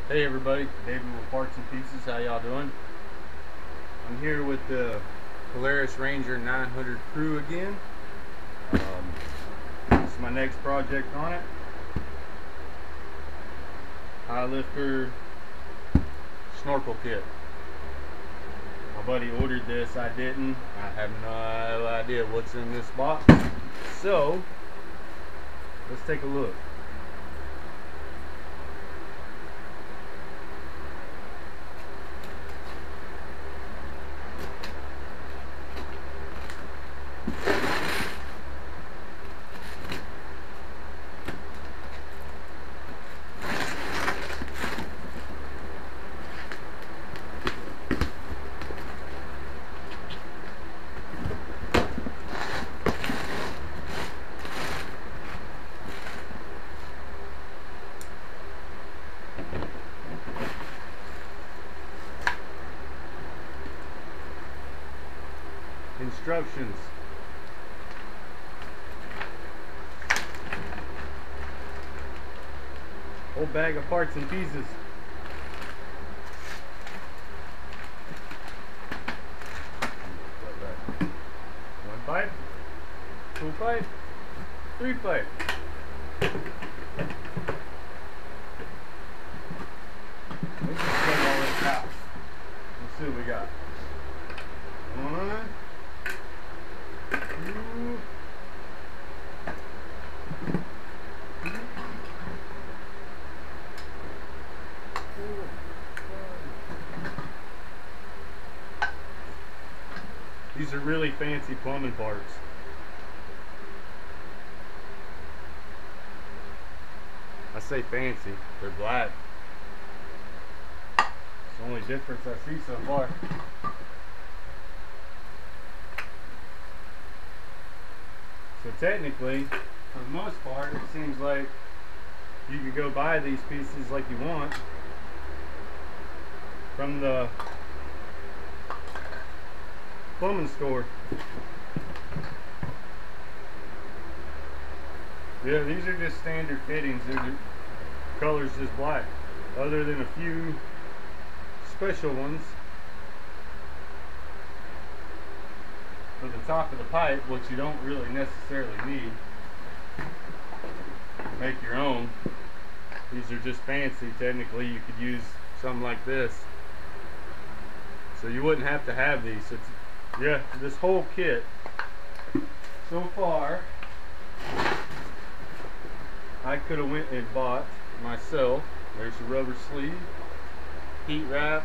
Hey everybody, David with Parts and Pieces. How y'all doing? I'm here with the Polaris Ranger 900 crew again. This is my next project on it. High lifter snorkel kit. My buddy ordered this, I didn't. I have no idea what's in this box. So, let's take a look. Instructions. Whole bag of parts and pieces. One pipe, two pipe, three pipe. Let's just take all this out. Let's see what we got. One, two, four, five. These are really fancy plumbing parts. I say fancy, they're black. It's the only difference I see so far. So technically, for the most part, it seems like you could go buy these pieces like you want from the plumbing store. Yeah, these are just standard fittings. The color's just black, other than a few special ones for the top of the pipe, which you don't really necessarily need. Make your own. These are just fancy. Technically, you could use something like this, so you wouldn't have to have these. Yeah, this whole kit so far I could have went and bought myself. There's a rubber sleeve, heat wrap,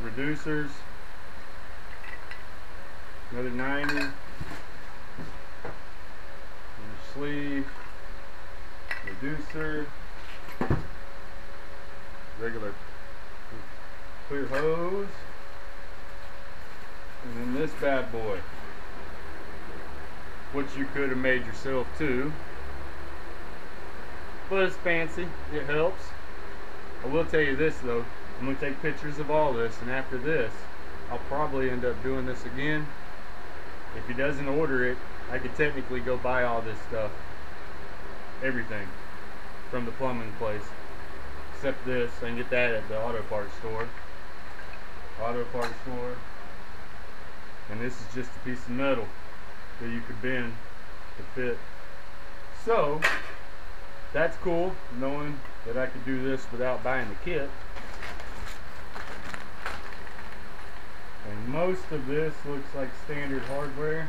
reducers, another 90, another sleeve, reducer, regular clear hose, and then this bad boy, which you could have made yourself too, but it's fancy, it helps. I will tell you this though, I'm going to take pictures of all this, and after this I'll probably end up doing this again. If he doesn't order it, I could technically go buy all this stuff, everything from the plumbing place, except this. I can get that at the auto parts store. And this is just a piece of metal that you could bend to fit. So that's cool, knowing that I could do this without buying the kit. And most of this looks like standard hardware.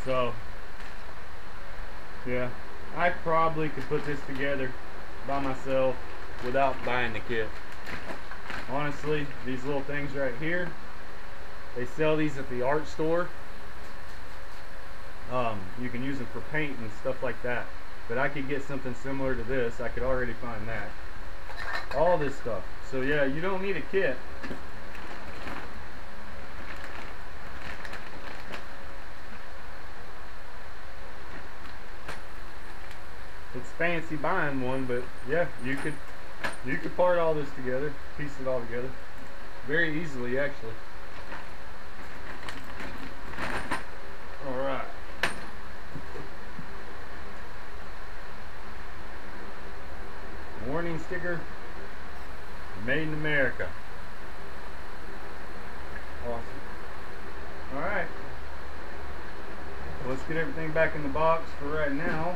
So yeah, I probably could put this together by myself without buying the kit. Honestly, these little things right here, they sell these at the art store. You can use them for paint and stuff like that. But I could get something similar to this. I could already find that. All this stuff. So yeah, you don't need a kit. It's fancy buying one, but yeah, you could part all this together, piece it all together very easily actually. warning sticker, made in America. Awesome. Alright. Let's get everything back in the box for right now.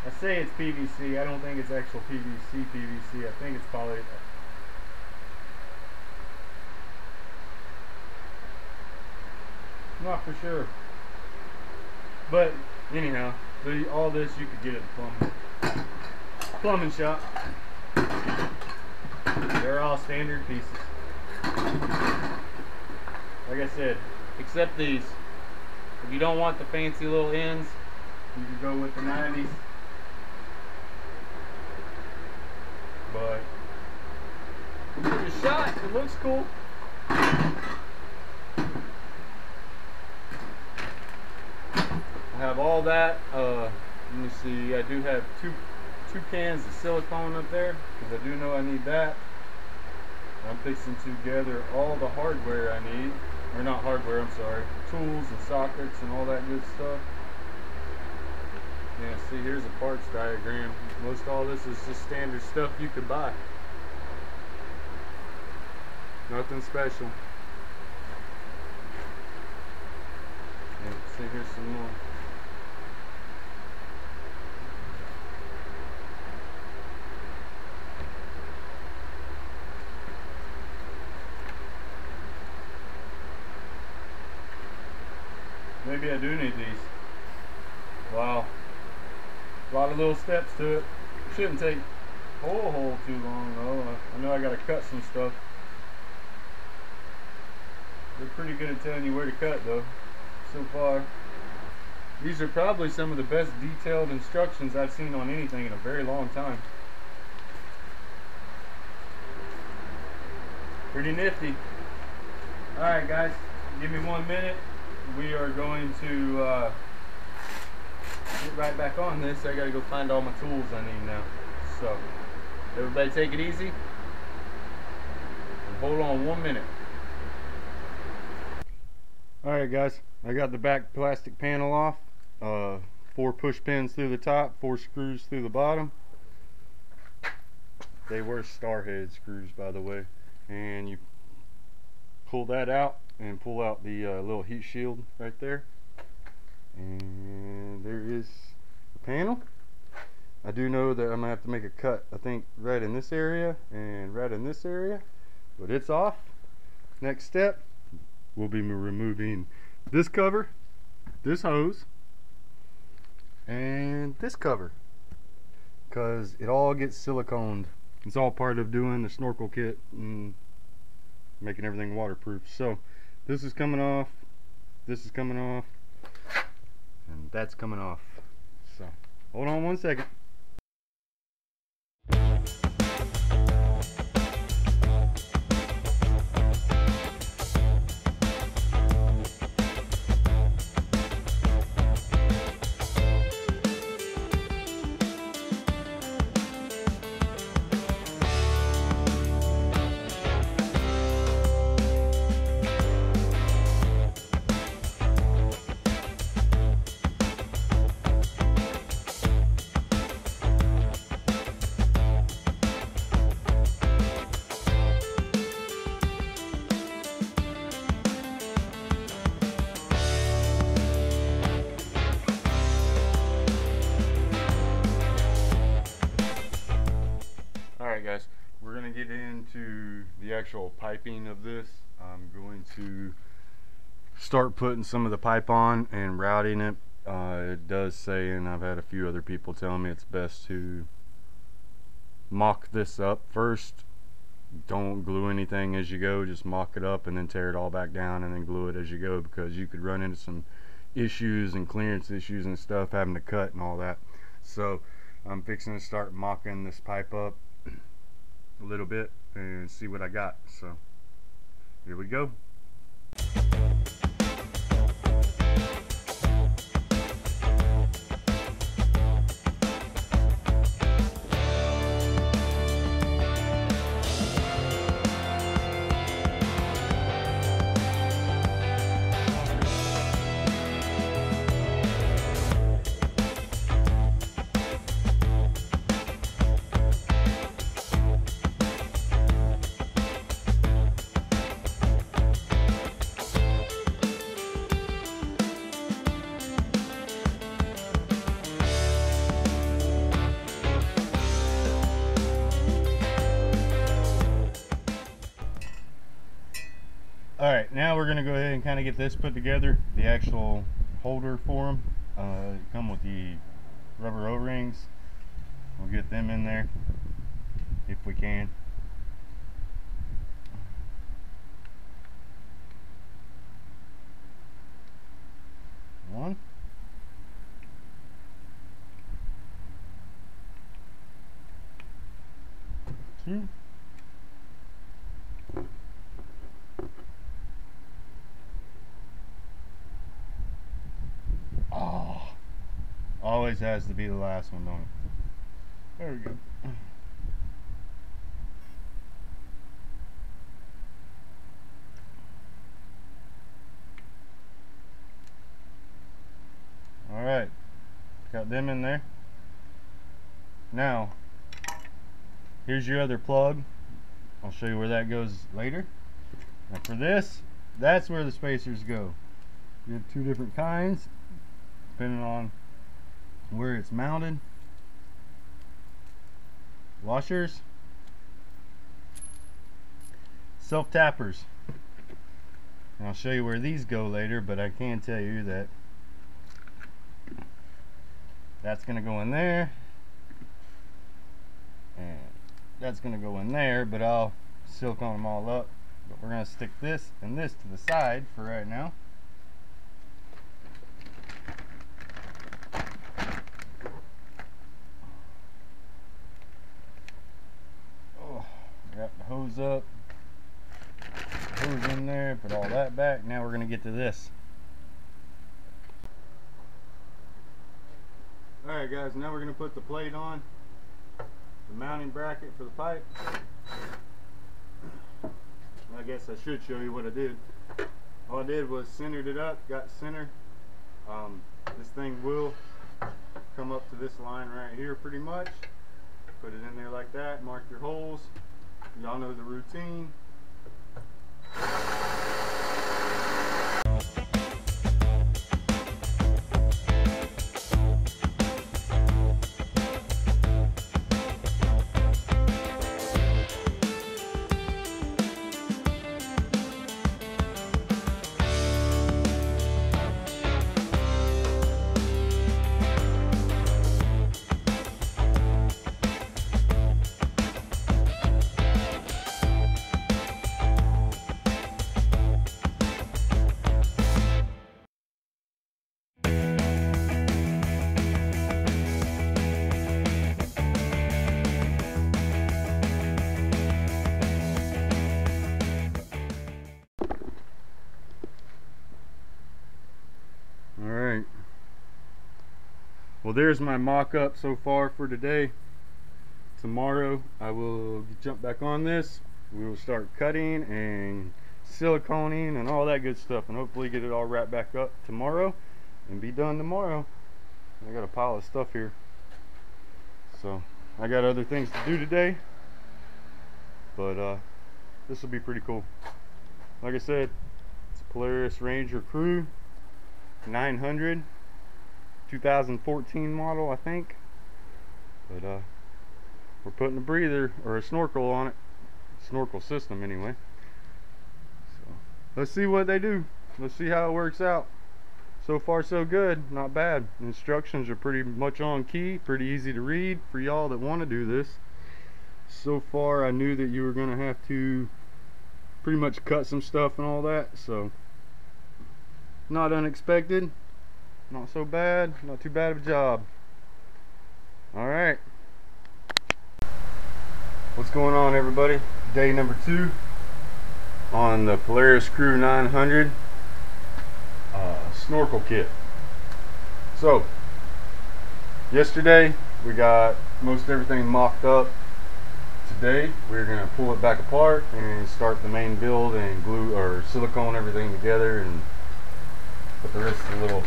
I say it's PVC. I don't think it's actual PVC. I think it's poly. Not for sure. But anyhow, all this you could get at the plumbing shop. They're all standard pieces. Like I said, except these. If you don't want the fancy little ends, you can go with the 90s. But give it a shot. It looks cool. I have all that. Let me see. I do have two cans of silicone up there because I do know I need that. I'm fixing to gather all the hardware I need, or not hardware, I'm sorry, tools and sockets and all that good stuff. Yeah, see, here's a parts diagram. Most all this is just standard stuff you could buy. Nothing special. Yeah, see, here's some more. Maybe I do need these. Wow. A lot of little steps to it. Shouldn't take a whole too long though. I know I gotta cut some stuff. They're pretty good at telling you where to cut though, so far. These are probably some of the best detailed instructions I've seen on anything in a very long time. Pretty nifty. Alright guys, give me 1 minute. We are going to get right back on this. I gotta go find all my tools I need now. So, everybody take it easy. And hold on 1 minute. Alright guys, I got the back plastic panel off. 4 push pins through the top, 4 screws through the bottom. They were star head screws, by the way. And you pull that out and pull out the little heat shield right there, and there is the panel. I do know that I'm gonna have to make a cut, I think right in this area and right in this area, but it's off. Next step will be removing this cover, this hose, and this cover, because it all gets siliconed. It's all part of doing the snorkel kit and making everything waterproof. So this is coming off, this is coming off, and that's coming off. So hold on 1 second. Alright guys, we're going to get into the actual piping of this. I'm going to start putting some of the pipe on and routing it. It does say, and I've had a few other people tell me it's best to mock this up first. Don't glue anything as you go, just mock it up and then tear it all back down and then glue it as you go, because you could run into some issues and clearance issues and stuff having to cut and all that. So I'm fixing to start mocking this pipe up a little bit and see what I got. So here we go. Alright, now we're going to go ahead and kind of get this put together, the actual holder for them. Come with the rubber O-rings. We'll get them in there if we can. One. Two. Oh, always has to be the last one, don't it? There we go. All right, got them in there. Now, here's your other plug. I'll show you where that goes later. Now for this, that's where the spacers go. You have two different kinds, depending on where it's mounted. Washers, self tappers. And I'll show you where these go later, but I can tell you that that's going to go in there, and that's going to go in there, but I'll silicone them all up. But we're going to stick this and this to the side for right now. Oh, wrap the hose up, hose in there, put all that back. Now we're going to get to this. Alright guys, now we're going to put the plate on, the mounting bracket for the pipe. I guess I should show you what I did. All I did was centered it up, got center. This thing will come up to this line right here pretty much. Put it in there like that, mark your holes. Y'all know the routine. Alright, well there's my mock-up so far for today. Tomorrow I will jump back on this. We will start cutting and siliconing and all that good stuff, and hopefully get it all wrapped back up tomorrow and be done tomorrow. I got a pile of stuff here, so I got other things to do today, but this will be pretty cool. Like I said, it's a Polaris Ranger Crew 900 2014 model, I think, but we're putting a breather or a snorkel on it, snorkel system anyway. So let's see what they do, let's see how it works out. So far so good, not bad. Instructions are pretty much on key, pretty easy to read for y'all that want to do this. So far I knew that you were going to have to pretty much cut some stuff and all that, so not unexpected, not so bad, not too bad of a job. Alright, what's going on everybody? Day number 2 on the Polaris Crew 900 snorkel kit. So yesterday we got most everything mocked up. Today we're going to pull it back apart and start the main build and glue or silicone everything together and put the rest of the little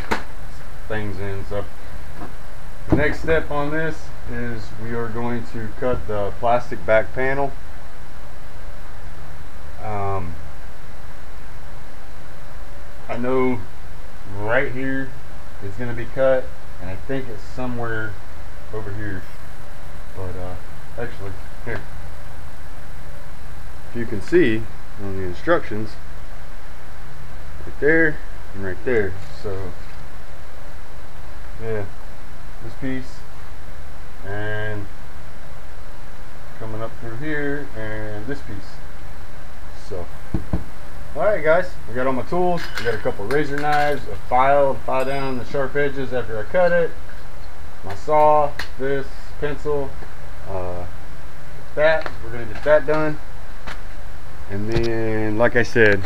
things in. So the next step on this is we are going to cut the plastic back panel. I know right here is going to be cut, and I think it's somewhere over here, but actually here, if you can see on the instructions, right there and right there. So yeah, this piece and coming up through here and this piece. So alright guys, I got all my tools. I got a couple razor knives, a file to file down the sharp edges after I cut it, my saw, this pencil, that. We're gonna get that done, and then like I said,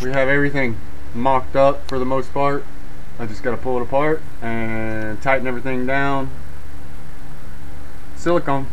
we have everything mocked up for the most part. I just got to pull it apart and tighten everything down. Silicone.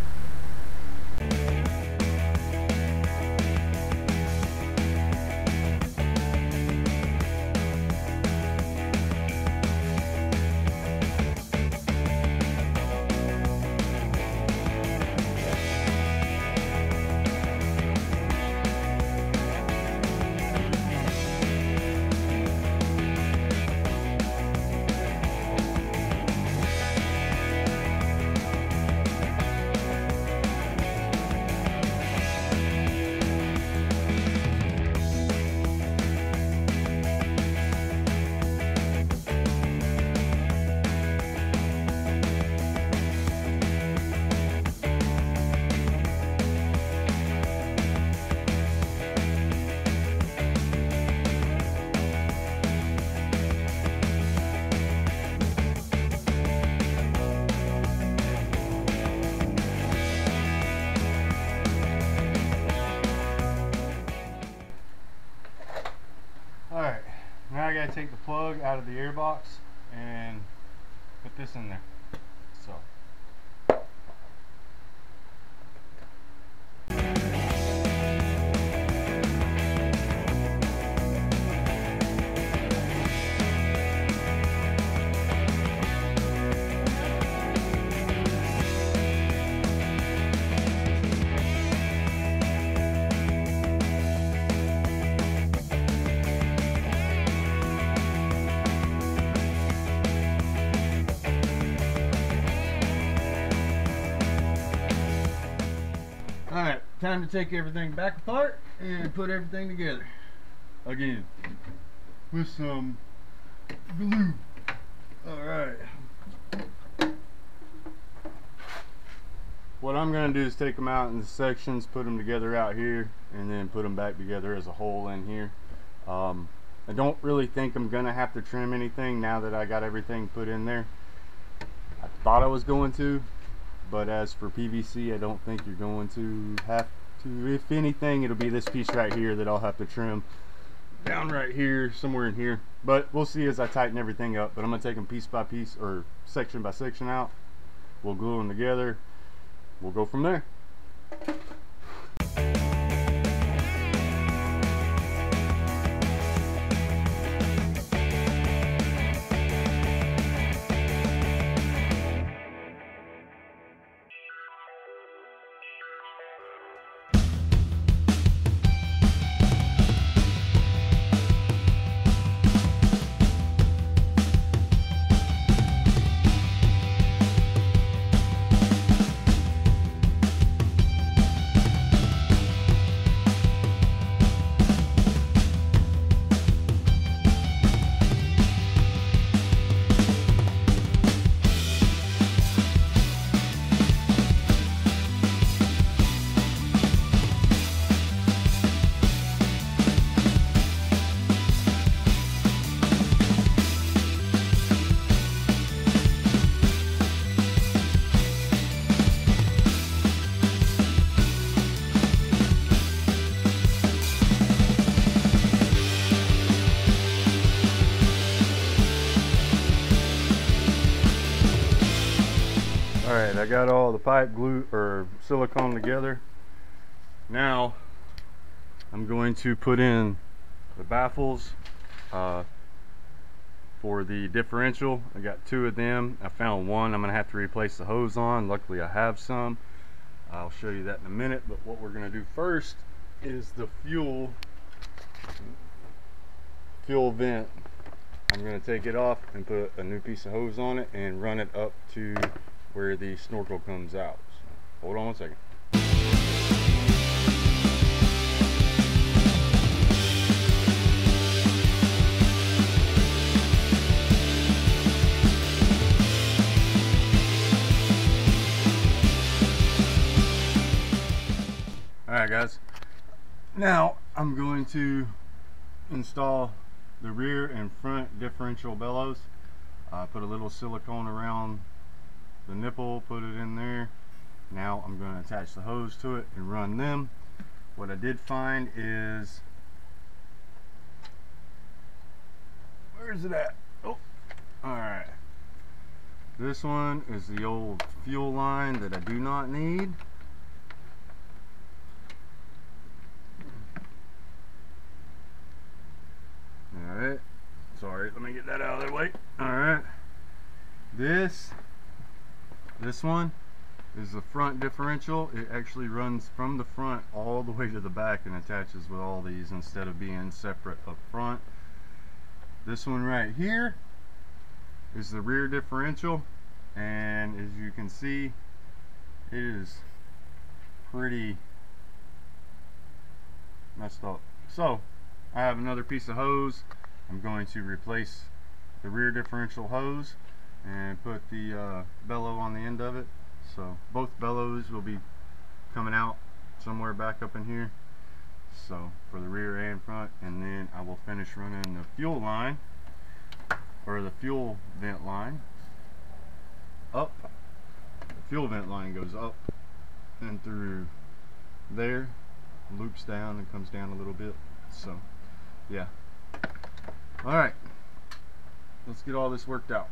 Alright, now I gotta take the plug out of the air box and put this in there. So alright, time to take everything back apart and put everything together again with some glue. Alright, what I'm going to do is take them out in sections, put them together out here, and then put them back together as a whole in here. I don't really think I'm going to have to trim anything now that I got everything put in there. I thought I was going to, but as for PVC, I don't think you're going to have to. If anything, it'll be this piece right here that I'll have to trim down right here, somewhere in here. But we'll see as I tighten everything up. But I'm going to take them piece by piece or section by section out. We'll glue them together. We'll go from there. Alright, I got all the pipe glue or silicone together. Now I'm going to put in the baffles for the differential. I got 2 of them. I found one I'm going to have to replace the hose on. Luckily I have some. I'll show you that in a minute, but what we're going to do first is the fuel vent. I'm going to take it off and put a new piece of hose on it and run it up to where the snorkel comes out. So, hold on one second. Alright guys, now I'm going to install the rear and front differential bellows. Put a little silicone around the nipple, put it in there. Now I'm going to attach the hose to it and run them. What I did find is, where's it at? Oh, alright. This one is the old fuel line that I do not need. Alright, sorry, let me get that out of the way. Alright, this one is the front differential. It actually runs from the front all the way to the back and attaches with all these instead of being separate up front. This one right here is the rear differential, and as you can see, it is pretty messed up. So I have another piece of hose. I'm going to replace the rear differential hose and put the bellow on the end of it. So both bellows will be coming out somewhere back up in here, so for the rear and front, and then I will finish running the fuel line, or the fuel vent line up. The fuel vent line goes up and through there, loops down and comes down a little bit. So yeah, alright, let's get all this worked out.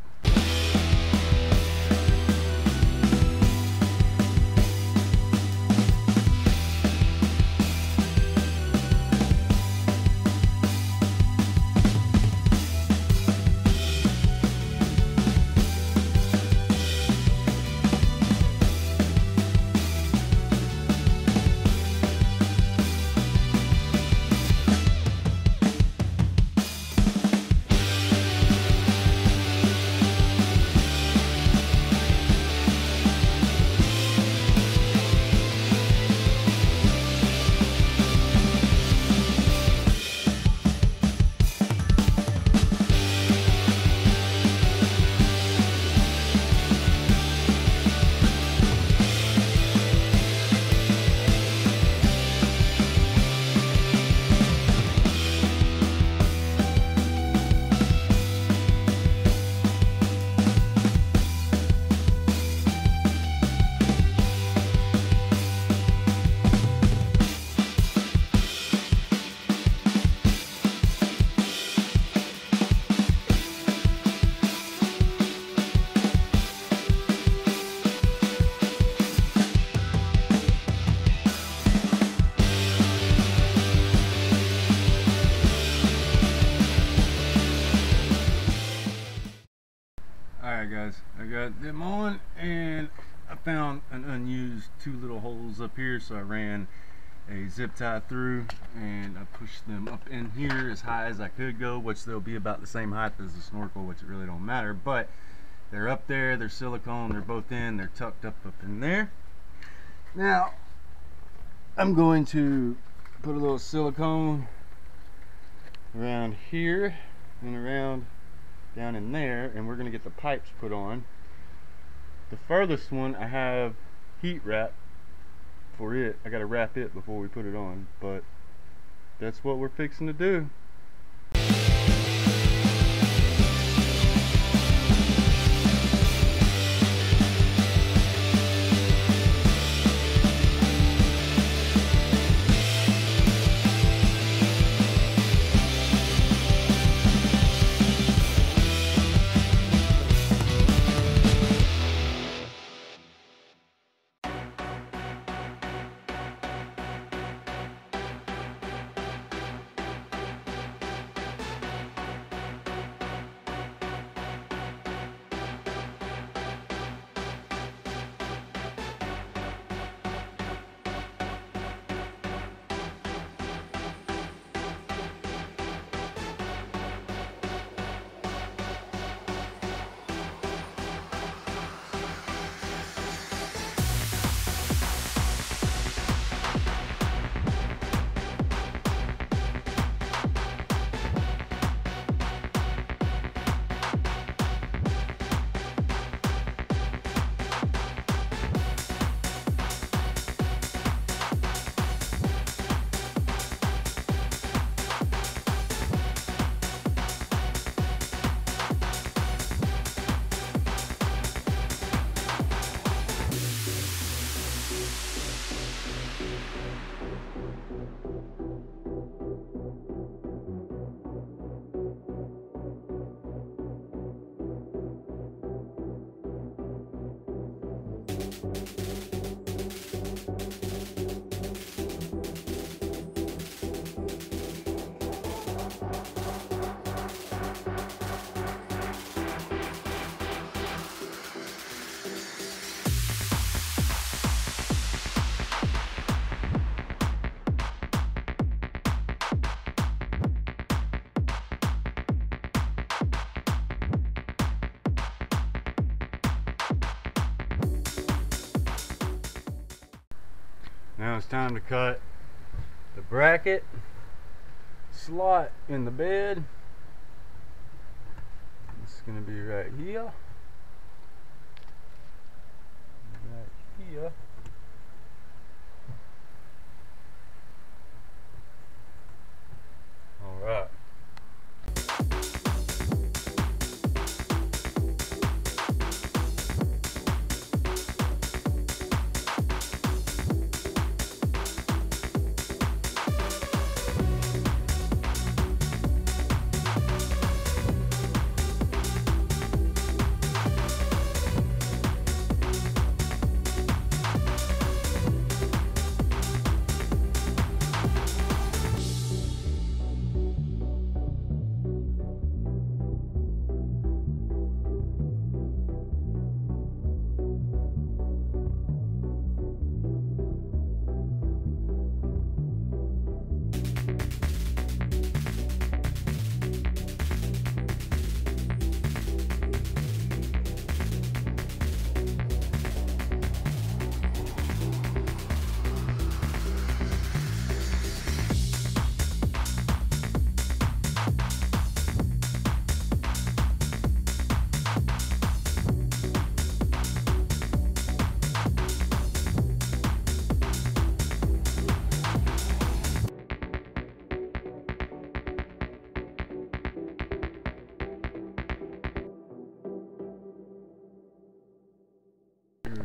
Alright guys, I got them on, and I found an unused 2 little holes up here, so I ran a zip tie through and I pushed them up in here as high as I could go, which they'll be about the same height as the snorkel, which it really don't matter, but they're up there, they're silicone, they're both in, they're tucked up in there. Now I'm going to put a little silicone around here and around down in there, and we're going to get the pipes put on. The furthest one I have heat wrap for it. I got to wrap it before we put it on, but that's what we're fixing to do. Now it's time to cut the bracket slot in the bed. It's gonna be right here. Right here. All right.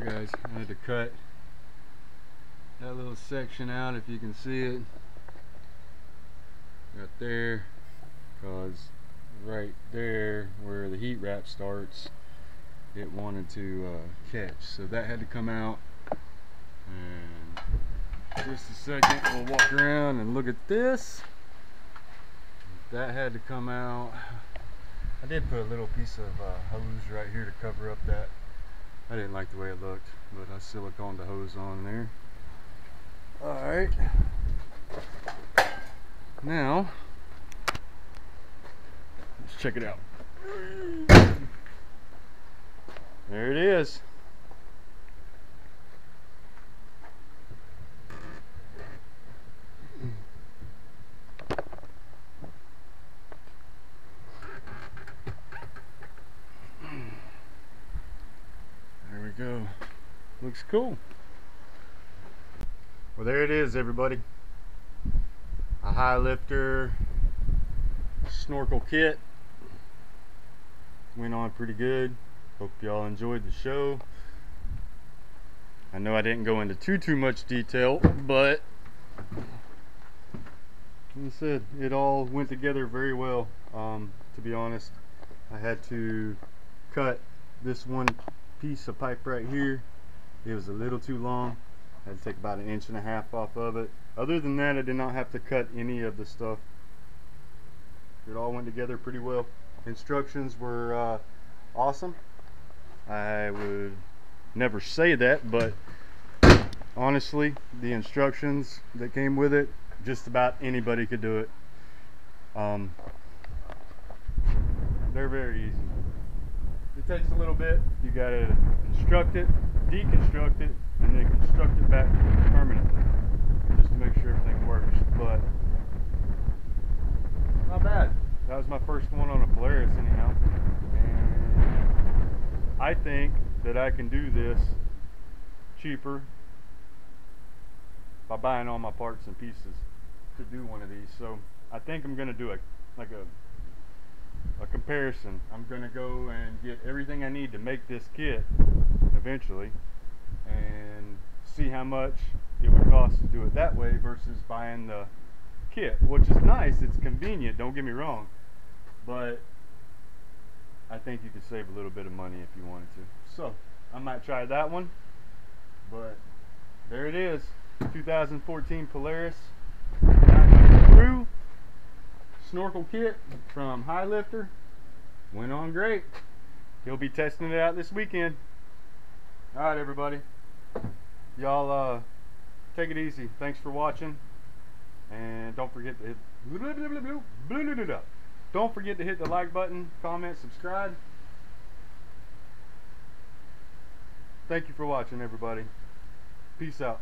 Guys, I had to cut that little section out, if you can see it right there, because right there where the heat wrap starts, it wanted to catch, so that had to come out. And just a second, we'll walk around and look at this. That had to come out. I did put a little piece of hose right here to cover up that. I didn't like the way it looked, but I siliconed the hose on there. Alright. Now, let's check it out. There it is. Go. Looks cool. Well, there it is, everybody. A high lifter snorkel kit. Went on pretty good. Hope y'all enjoyed the show. I know I didn't go into too much detail, but like I said, it all went together very well. To be honest, I had to cut this one piece of pipe right here. It was a little too long. I had to take about 1.5 inches off of it. Other than that, I did not have to cut any of the stuff. It all went together pretty well. Instructions were awesome. I would never say that, but honestly, the instructions that came with it, just about anybody could do it. They're very easy. It takes a little bit. You gotta construct it, deconstruct it, and then construct it back permanently, just to make sure everything works. But not bad. That was my first one on a Polaris anyhow, and I think that I can do this cheaper by buying all my parts and pieces to do one of these. So I think I'm gonna do a comparison. I'm gonna go and get everything I need to make this kit eventually, and see how much it would cost to do it that way versus buying the kit, which is nice. It's convenient, don't get me wrong, but I think you could save a little bit of money if you wanted to. So I might try that one. But there it is, 2014 Polaris Crew snorkel kit from High Lifter. Went on great. He'll be testing it out this weekend. Alright, everybody, y'all take it easy. Thanks for watching, and don't forget to hit the like button, comment, subscribe. Thank you for watching, everybody. Peace out.